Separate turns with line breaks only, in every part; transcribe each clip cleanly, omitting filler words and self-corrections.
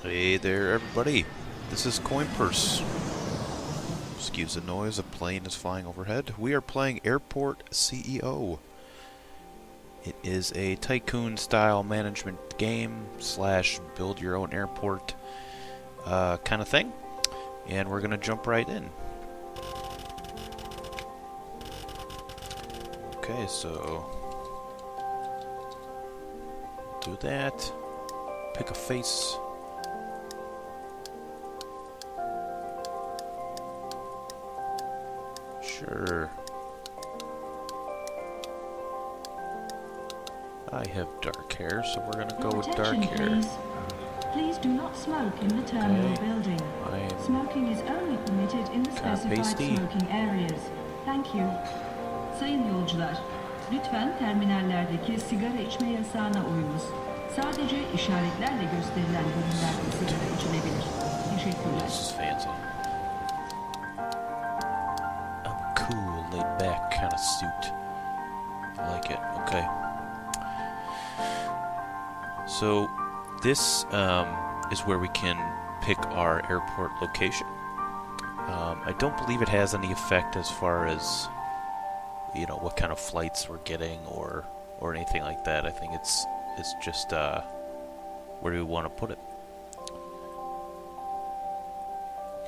Hey there, everybody. This is Coin Purse. Excuse the noise, a plane is flying overhead. We are playing Airport CEO. It is a tycoon-style management game slash build your own airport kind of thing. And we're going to jump right in. Okay, so do that. Pick a face. Sure. I have dark hair, so we're gonna go with dark hair.
Please do not smoke in the terminal building. Smoking is only permitted in the specified smoking areas. Thank you.
Sayın yolcular, lütfen terminallerdeki sigara içme yasağına uyunuz. Sadece işaretlerle gösterilen bölümlerde sigara içilebilir. Teşekkürler.
This is fancy. A cool, laid back kind of suit. I like it. Okay. So this is where we can pick our airport location. I don't believe it has any effect as far as what kind of flights we're getting or anything like that. I think it's just where do we want to put it?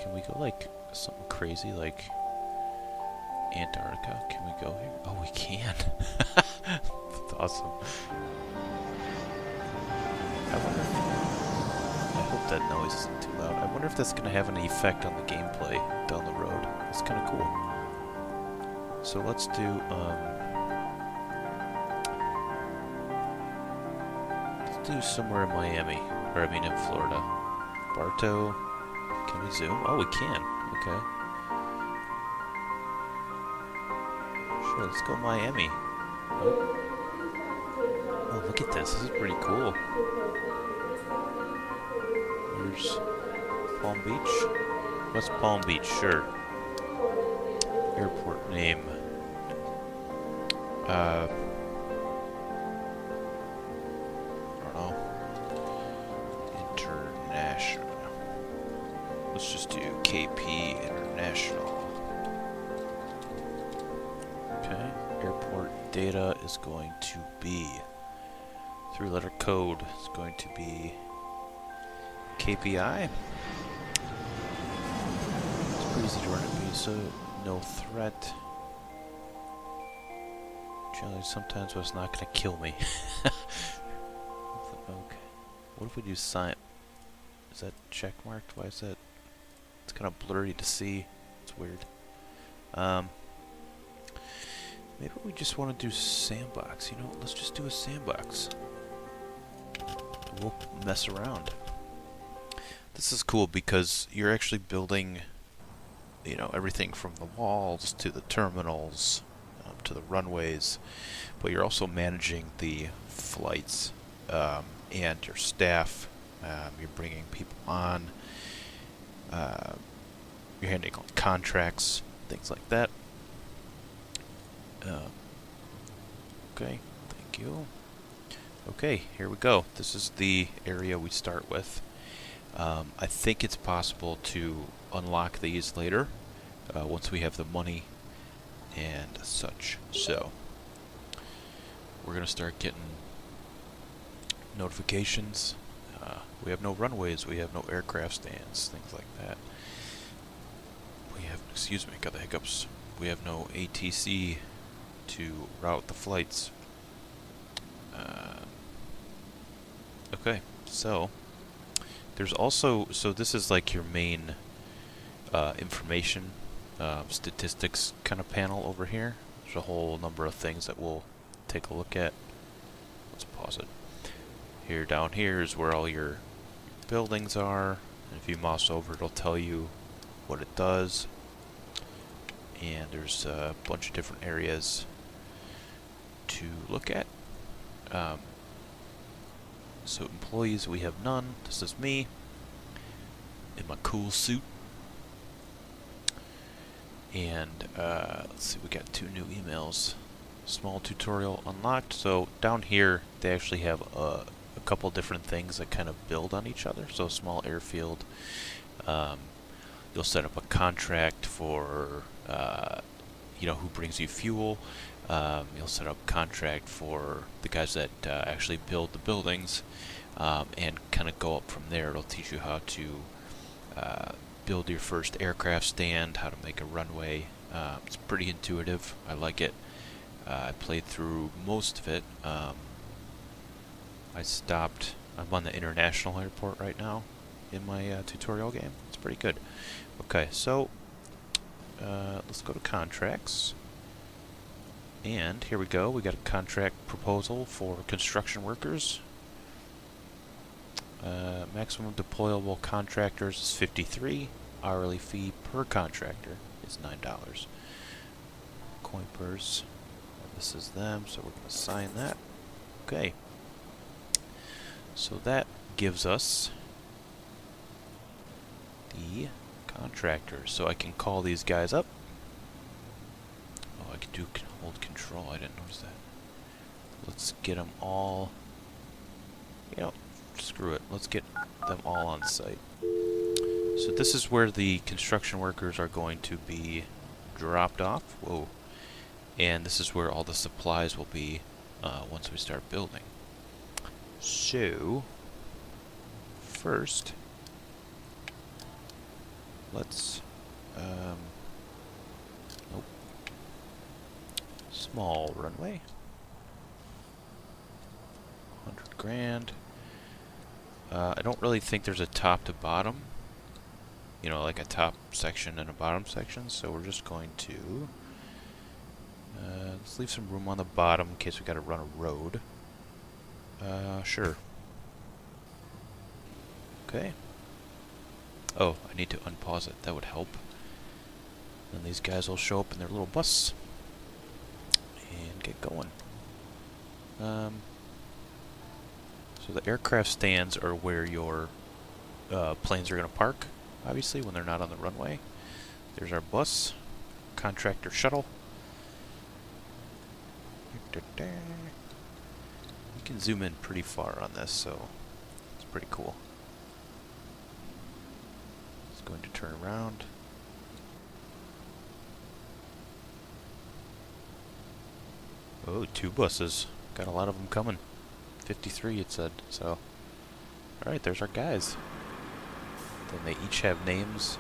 Can we go like something crazy like Antarctica? Can we go here? Oh, we can. That's awesome. I hope that noise isn't too loud. I wonder if that's going to have any effect on the gameplay down the road. It's kind of cool. So let's do somewhere in Miami, or I mean in Florida. Bartow. Can we zoom? Oh, we can. Okay. Sure, let's go Miami. Oh, look at this. This is pretty cool. Here's Palm Beach. What's Palm Beach? Sure. Airport name. I don't know. International. Let's just do KP International. Okay. Airport data is going to be 3-letter code. It's going to be KPI. It's pretty easy to run it B, so no threat. Challenge sometimes what's not going to kill me. Okay. What if we do sign? Is that check marked? Why is that? It's kind of blurry to see. It's weird. Maybe we just want to do sandbox. Let's just do a sandbox. We'll mess around. This is cool because you're actually building, everything from the walls to the terminals to the runways, but you're also managing the flights and your staff. You're bringing people on. You're handling contracts, things like that. Okay, thank you. Okay, here we go. This is the area we start with. I think it's possible to unlock these later once we have the money and such. So we're going to start getting notifications. We have no runways, we have no aircraft stands, things like that. We have, excuse me, got the hiccups. We have no ATC to route the flights. Okay, so there's also, so this is like your main information, statistics kind of panel over here. There's a whole number of things that we'll take a look at. Let's pause it. Here, down here is where all your buildings are. And if you mouse over, it'll tell you what it does. And there's a bunch of different areas to look at. So employees, we have none. This is me in my cool suit. And let's see, we got 2 new emails. Small tutorial unlocked. So down here, they actually have a a couple different things that kind of build on each other. So a small airfield. You'll set up a contract for who brings you fuel. You'll set up a contract for the guys that actually build the buildings, and kind of go up from there. It'll teach you how to build your first aircraft stand, how to make a runway. It's pretty intuitive. I like it. I played through most of it. I stopped. I'm on the international airport right now in my tutorial game. It's pretty good. Okay, so let's go to contracts. And here we go. We got a contract proposal for construction workers. Maximum deployable contractors is 53. Hourly fee per contractor is $9. Coin purse. This is them, so we're going to sign that. Okay. So that gives us the contractors. So I can call these guys up. Oh, I can hold control. I didn't notice that. Let's get them all. Screw it. Let's get them all on site. So this is where the construction workers are going to be dropped off. Whoa. And this is where all the supplies will be once we start building. So, first, let's, nope, small runway, 100 grand. I don't really think there's a top to bottom, like a top section and a bottom section, so we're just going to, let's leave some room on the bottom in case we gotta run a road. Sure. Okay. Oh, I need to unpause it. That would help. Then these guys will show up in their little bus and get going. So the aircraft stands are where your planes are going to park, obviously, when they're not on the runway. There's our bus, contractor shuttle. You can zoom in pretty far on this, so it's pretty cool. It's going to turn around. Oh, 2 buses. Got a lot of them coming. 53 it said, so. Alright, there's our guys. Then they each have names.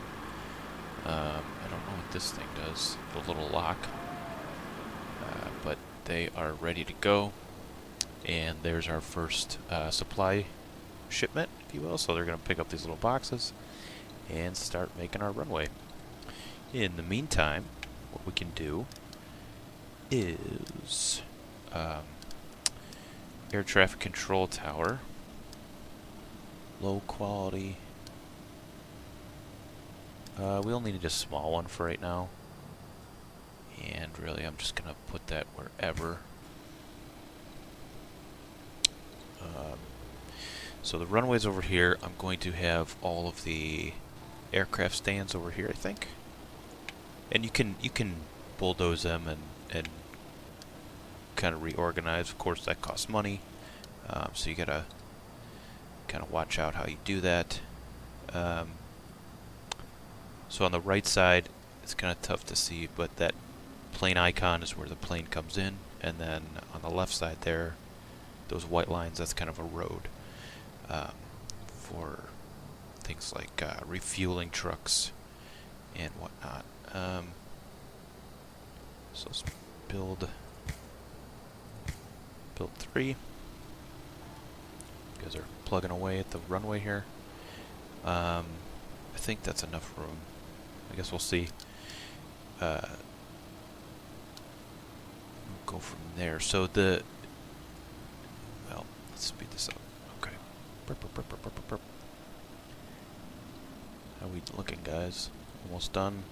I don't know what this thing does. The little lock. But they are ready to go. And there's our first supply shipment, if you will. So they're going to pick up these little boxes and start making our runway. In the meantime, what we can do is air traffic control tower, low quality. We'll need a small one for right now. And really, I'm just going to put that wherever. So the runway's over here. I'm going to have all of the aircraft stands over here, I think. And you can bulldoze them and kind of reorganize. Of course, that costs money. So you gotta kind of watch out how you do that. So on the right side, it's kind of tough to see, but that plane icon is where the plane comes in, and then on the left side there, those white lines, that's kind of a road for things like refueling trucks and whatnot. So let's build 3. You guys are plugging away at the runway here. I think that's enough room. I guess we'll see. We'll go from there. So well, let's speed this up. Okay. How we looking, guys? Almost done.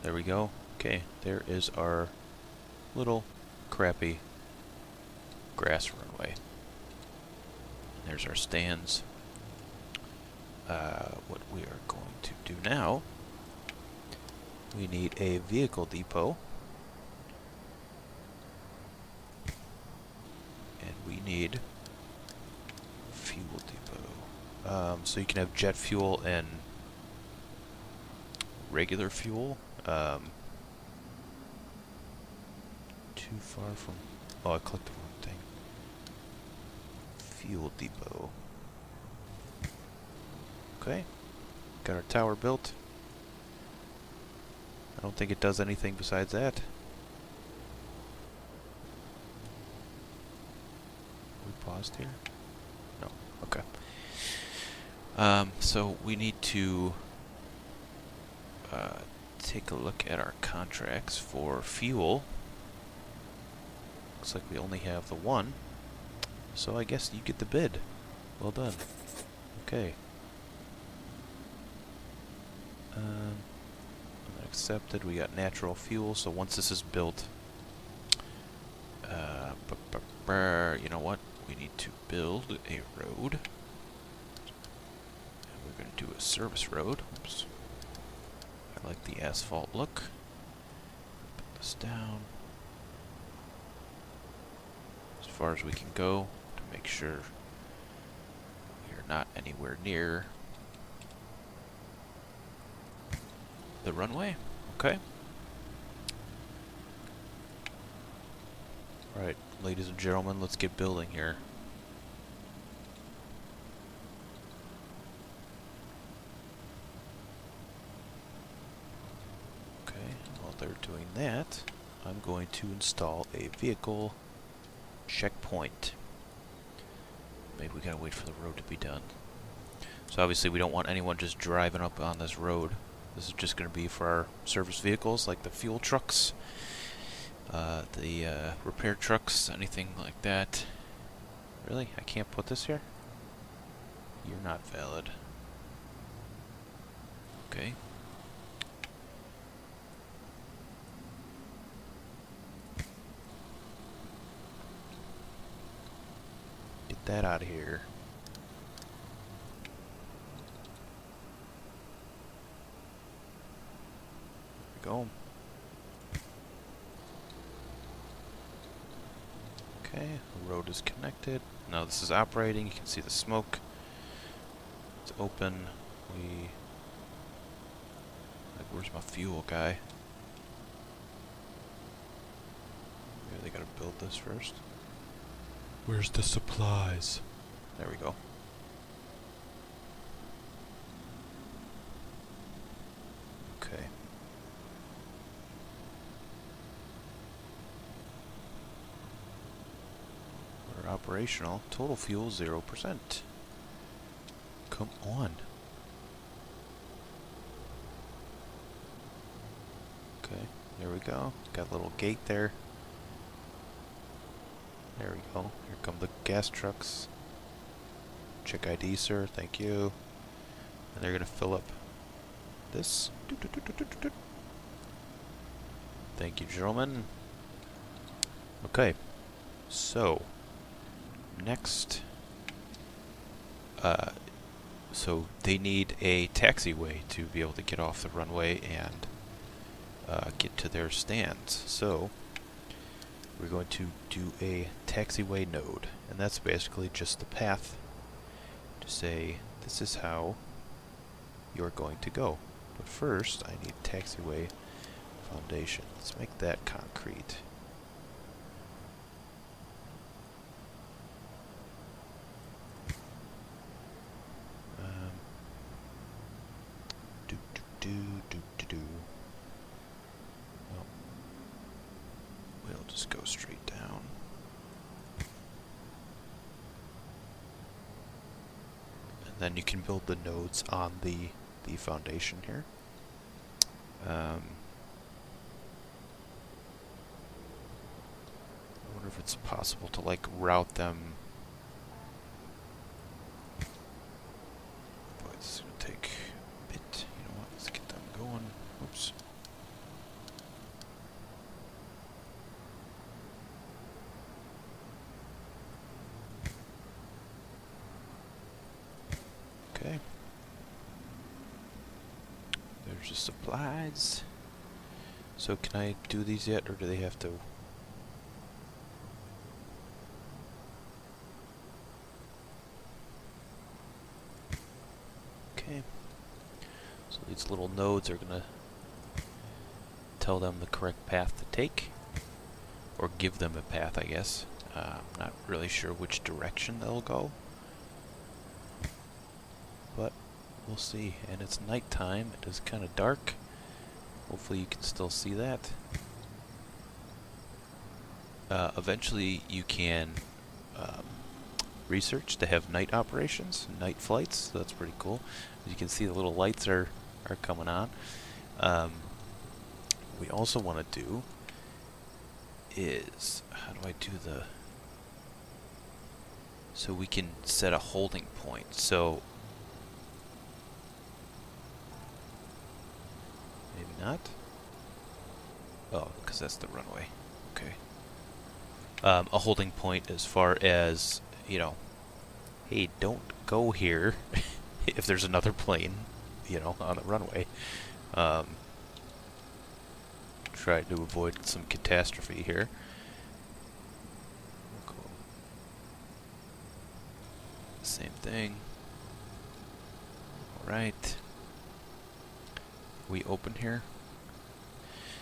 There we go. Okay, there is our little crappy grass runway. And there's our stands. What we are going to do now, we need a vehicle depot. need fuel depot. So you can have jet fuel and regular fuel. Too far from... Oh, I clicked the wrong thing. Fuel depot. Okay. Got our tower built. I don't think it does anything besides that. We paused here? No. Okay. So we need to take a look at our contracts for fuel. Looks like we only have the one. So I guess you get the bid. Well done. Okay. Accepted. We got natural fuel, so once this is built, you know what? We need to build a road. And we're going to do a service road. Oops. I like the asphalt look. Put this down as far as we can go to make sure we are not anywhere near the runway. Okay. Alright, ladies and gentlemen, let's get building here. Okay, while they're doing that, I'm going to install a vehicle checkpoint. Maybe we gotta wait for the road to be done. So obviously we don't want anyone just driving up on this road. This is just going to be for our service vehicles, like the fuel trucks, the repair trucks, anything like that. Really? I can't put this here? You're not valid. Okay. Get that out of here. Go. Okay, the road is connected. Now this is operating. You can see the smoke. It's open. Where's my fuel guy? Maybe they gotta build this first. Where's the supplies? There we go. Okay. We're operational. Total fuel 0%. Come on. Okay, there we go. Got a little gate there. There we go. Here come the gas trucks. Check ID, sir. Thank you. And they're gonna fill up this. Thank you, gentlemen. Okay. So, next. So they need a taxiway to be able to get off the runway and get to their stands. So we're going to do a taxiway node, and that's basically just the path to say this is how you're going to go. But first I need taxiway foundation. Let's make that concrete. Well, we'll just go straight down. And then you can build the nodes on the foundation here. I wonder if it's possible to like route them. Boy, this is gonna take a bit. You know what? Let's get them going. Oops. Okay. There's the supplies. So can I do these yet, or do they have to? these little nodes are going to tell them the correct path to take, or give them a path, I guess. I'm not really sure which direction they'll go, but we'll see. And it's nighttime. It is kind of dark. Hopefully you can still see that. Eventually you can research to have night operations, night flights, so that's pretty cool. As you can see, the little lights are coming on. We also want to do is, how do I do the, so we can set a holding point. So maybe not. Oh, because that's the runway. Okay. A holding point as far as, you know, hey, don't go here if there's another plane, you know, on the runway. Try to avoid some catastrophe here. Cool. Same thing. Alright. We open here.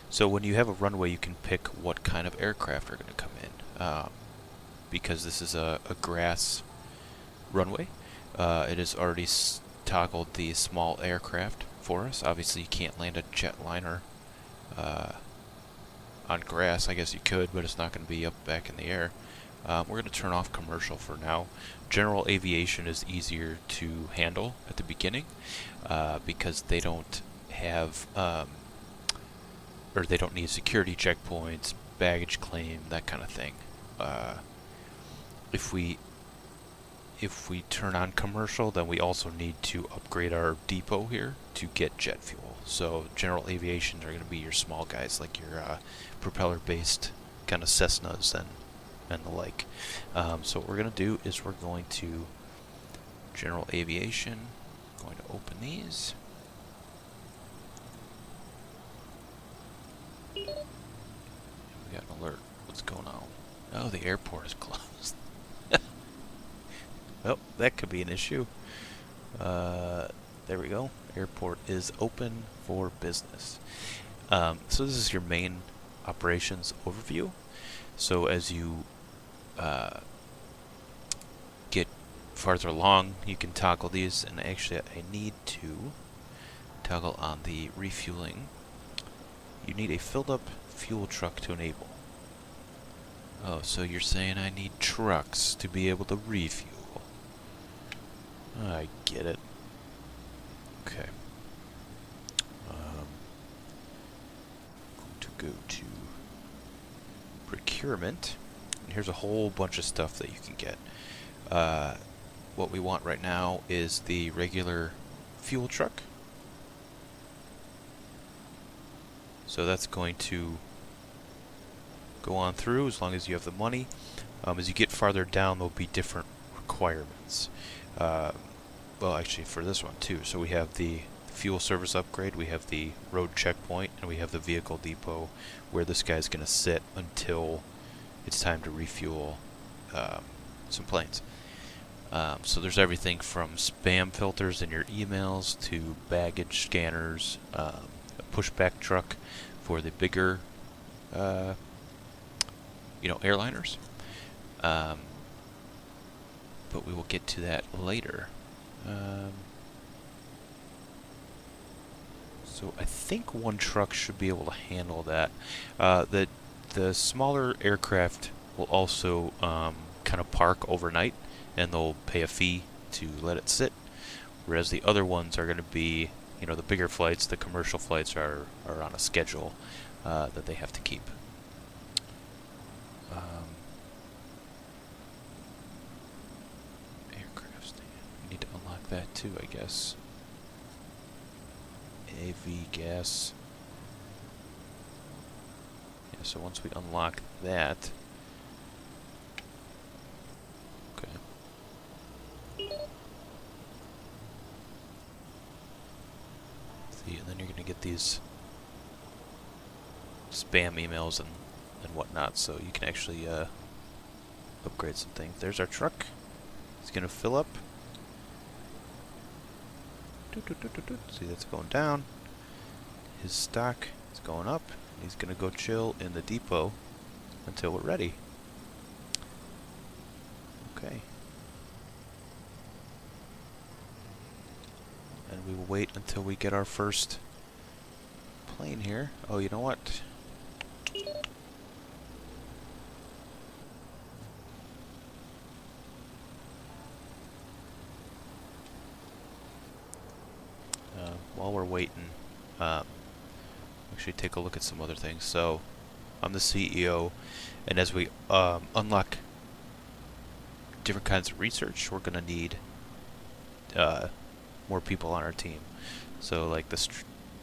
So when you have a runway, you can pick what kind of aircraft are going to come in. Because this is a grass runway, it has already toggled the small aircraft for us. Obviously you can't land a jetliner on grass. I guess you could, but it's not going to be up back in the air. We're going to turn off commercial for now. General aviation is easier to handle at the beginning because they don't have or they don't need security checkpoints, baggage claim, that kind of thing. If we turn on commercial, then we also need to upgrade our depot here to get jet fuel. So general aviation are going to be your small guys, like your propeller-based kind of Cessnas and the like. So what we're going to do is we're going to general aviation, going to open these. We got an alert. What's going on? Oh, the airport is closed. Well, that could be an issue. There we go. Airport is open for business. So this is your main operations overview. So as you get farther along, you can toggle these. And actually, I need to toggle on the refueling. You need a filled up fuel truck to enable. Oh, so you're saying I need trucks to be able to refuel. I get it. Okay. Going to go to procurement. And here's a whole bunch of stuff that you can get. What we want right now is the regular fuel truck. So that's going to go on through as long as you have the money. As you get farther down, there'll be different requirements. Well, actually, for this one too. So we have the fuel service upgrade, we have the road checkpoint, and we have the vehicle depot where this guy's going to sit until it's time to refuel some planes. So there's everything from spam filters in your emails to baggage scanners, a pushback truck for the bigger airliners. But we will get to that later. So I think one truck should be able to handle that. The smaller aircraft will also kind of park overnight, and they'll pay a fee to let it sit. Whereas the other ones are going to be, the bigger flights, the commercial flights are on a schedule that they have to keep. Aircraft stand. We need to unlock that too, I guess. AV gas. Yeah, so once we unlock that. Okay. See, and then you're going to get these spam emails and whatnot, so you can actually upgrade some things. There's our truck. It's going to fill up. See, that's going down. His stock is going up. He's going to go chill in the depot until we're ready. Okay. And we will wait until we get our first plane here. Oh, you know what? While we're waiting, actually take a look at some other things. So, I'm the CEO, and as we unlock different kinds of research, we're going to need more people on our team. So, like the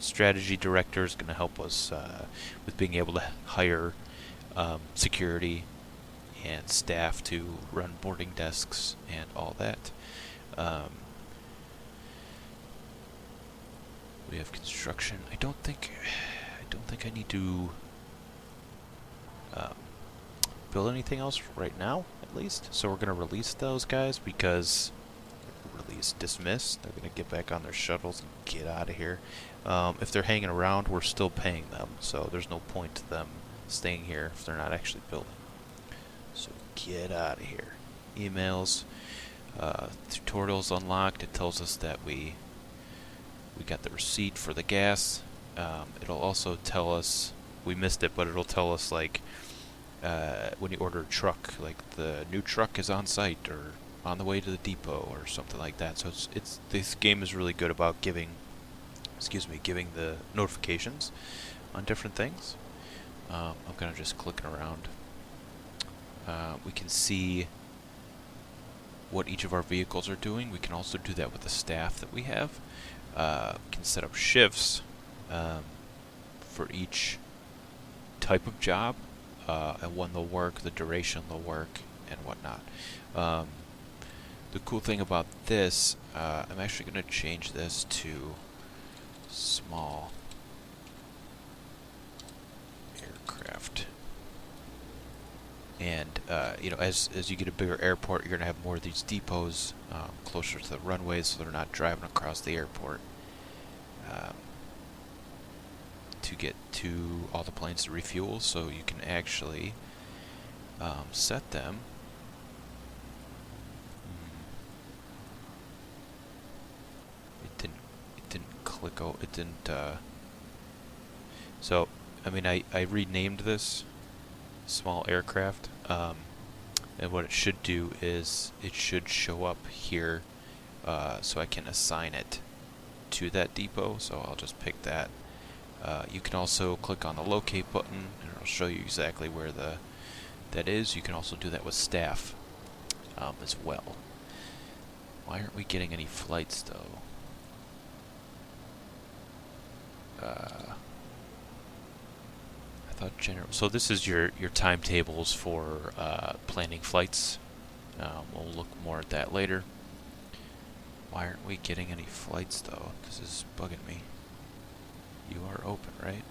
strategy director is going to help us with being able to hire security and staff to run boarding desks and all that. We have construction. I don't think I need to build anything else right now, at least. So we're gonna release those guys because dismiss. They're gonna get back on their shuttles and get out of here. If they're hanging around, we're still paying them, so there's no point to them staying here if they're not actually building. So get out of here. Emails. Tutorials unlocked. It tells us that we got the receipt for the gas. It'll also tell us, we missed it, but it'll tell us like when you order a truck, like the new truck is on site or on the way to the depot or something like that. So it's this game is really good about giving the notifications on different things. I'm kind of just clicking around. We can see what each of our vehicles are doing. We can also do that with the staff that we have. We can set up shifts for each type of job, and when they'll work, the duration they'll work, and whatnot. The cool thing about this, I'm actually going to change this to small aircraft. And you know, as you get a bigger airport, you're going to have more of these depots closer to the runways, so they're not driving across the airport to get to all the planes to refuel. So you can actually set them. It didn't click. It didn't. So I mean, I renamed this small aircraft, and what it should do is it should show up here, so I can assign it to that depot. So I'll just pick that. You can also click on the locate button and it'll show you exactly where that is. You can also do that with staff as well. Why aren't we getting any flights though? I thought so this is your timetables for planning flights. We'll look more at that later. Why aren't we getting any flights though? This is bugging me. You are open, right?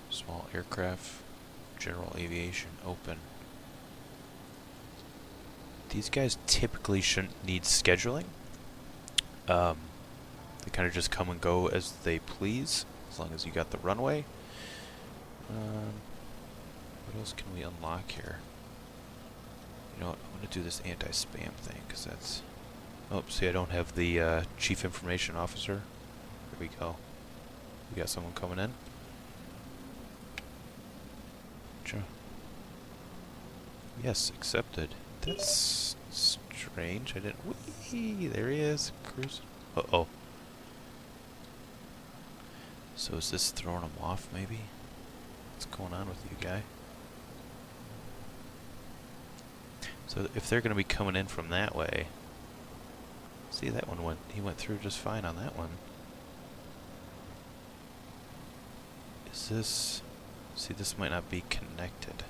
Small aircraft, general aviation, open. These guys typically shouldn't need scheduling. They kind of just come and go as they please, as long as you got the runway. What else can we unlock here? You know what, I'm going to do this anti-spam thing, because that's... Oh, see, I don't have the Chief Information Officer. Here we go. We got someone coming in. Sure. Yes, accepted. That's strange. I didn't... Whee! There he is. Cruise. Uh-oh. So is this throwing him off, maybe? What's going on with you, guy? So if they're going to be coming in from that way... See, that one he went through just fine on that one. Is this... See, this might not be connected.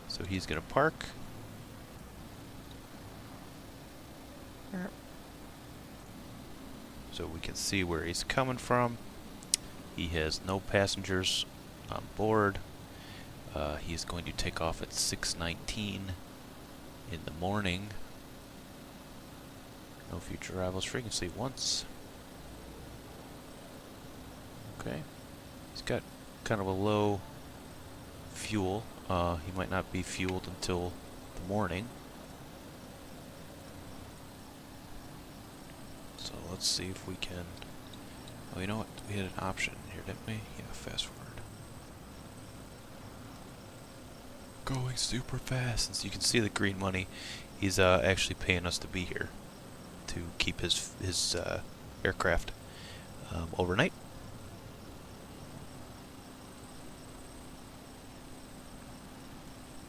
So he's going to park. So we can see where he's coming from. He has no passengers on board. He is going to take off at 6:19 in the morning. No future arrivals. Frequency once. Okay. He's got kind of a low fuel. He might not be fueled until the morning. So let's see if we can... Oh, you know what? We had an option here, didn't we? Yeah, fast forward. Going super fast. And so you can see the green money. He's actually paying us to be here to keep his aircraft overnight.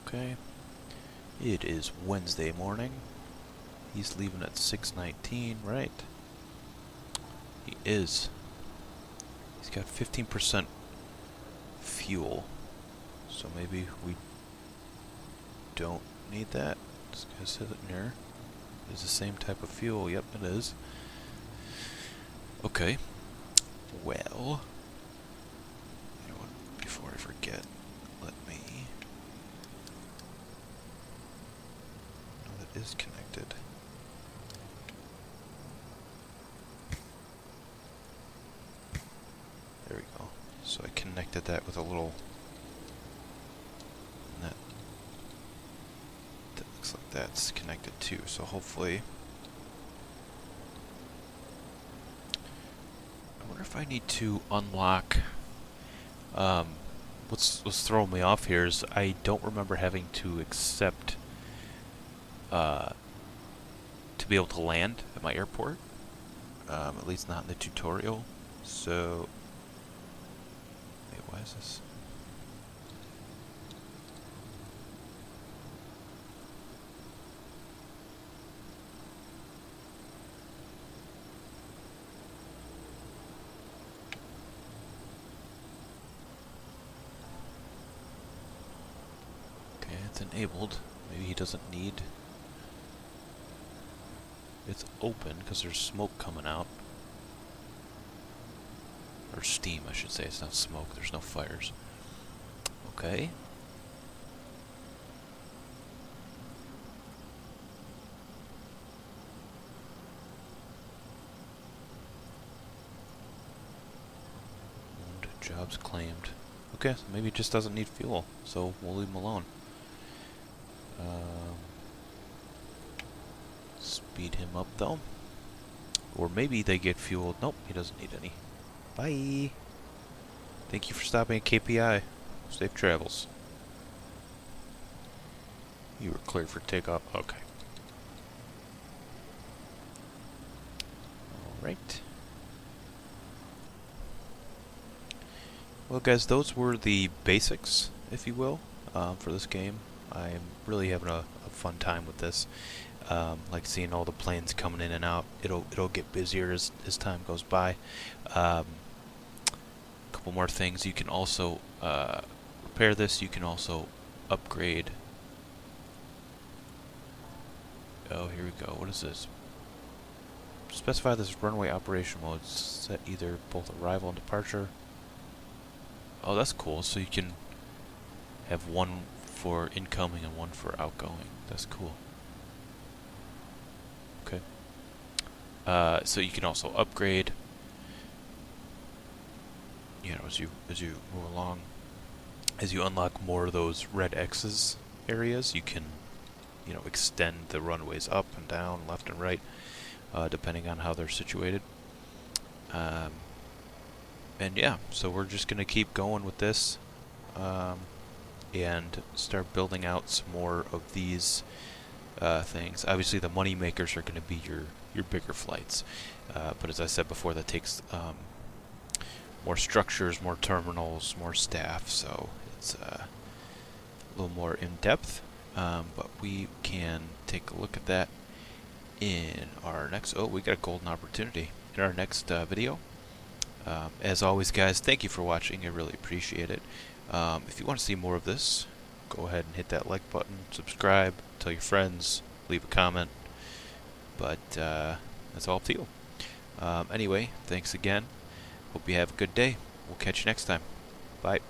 Okay. It is Wednesday morning. He's leaving at 6:19, right? He is. He's got 15% fuel. So maybe we don't need that. This guy's sitting here. It's the same type of fuel. Yep, it is. Okay. Well, you know what? Before I forget, let me... No, that is connected. There we go. So I connected that with a little... And that looks like that's connected too. So hopefully... I wonder if I need to unlock... what's throwing me off here is I don't remember having to accept... to be able to land at my airport. At least not in the tutorial. So... Wait, why is this? Okay, it's enabled. Maybe he doesn't need... It's open because there's smoke coming out. Or steam, I should say. It's not smoke. There's no fires. Okay. And jobs claimed. Okay, so maybe it just doesn't need fuel, so we'll leave him alone. Speed him up, though. Or maybe they get fueled. Nope, he doesn't need any. Bye. Thank you for stopping at KPI. Safe travels. You were cleared for takeoff. Okay. Alright. Well, guys, those were the basics, if you will, for this game. I'm really having a fun time with this. Like seeing all the planes coming in and out. It'll get busier as time goes by. Couple more things. You can also repair this. You can also upgrade. Oh, here we go. What is this? Specify this runway operation mode. Set either both arrival and departure. Oh, that's cool. So you can have one for incoming and one for outgoing. That's cool. Okay. So you can also upgrade. You know, as you move along, as you unlock more of those red X's areas, you can, you know, extend the runways up and down, left and right, depending on how they're situated. And yeah, so we're just gonna keep going with this, and start building out some more of these things. Obviously, the money makers are gonna be your bigger flights, but as I said before, that takes more structures, more terminals, more staff, so it's a little more in-depth, but we can take a look at that in our next... Oh, we got a golden opportunity in our next video. As always, guys, thank you for watching. I really appreciate it. If you want to see more of this, go ahead and hit that like button, subscribe, tell your friends, leave a comment, but that's all up to you. Anyway, thanks again. Hope you have a good day. We'll catch you next time. Bye.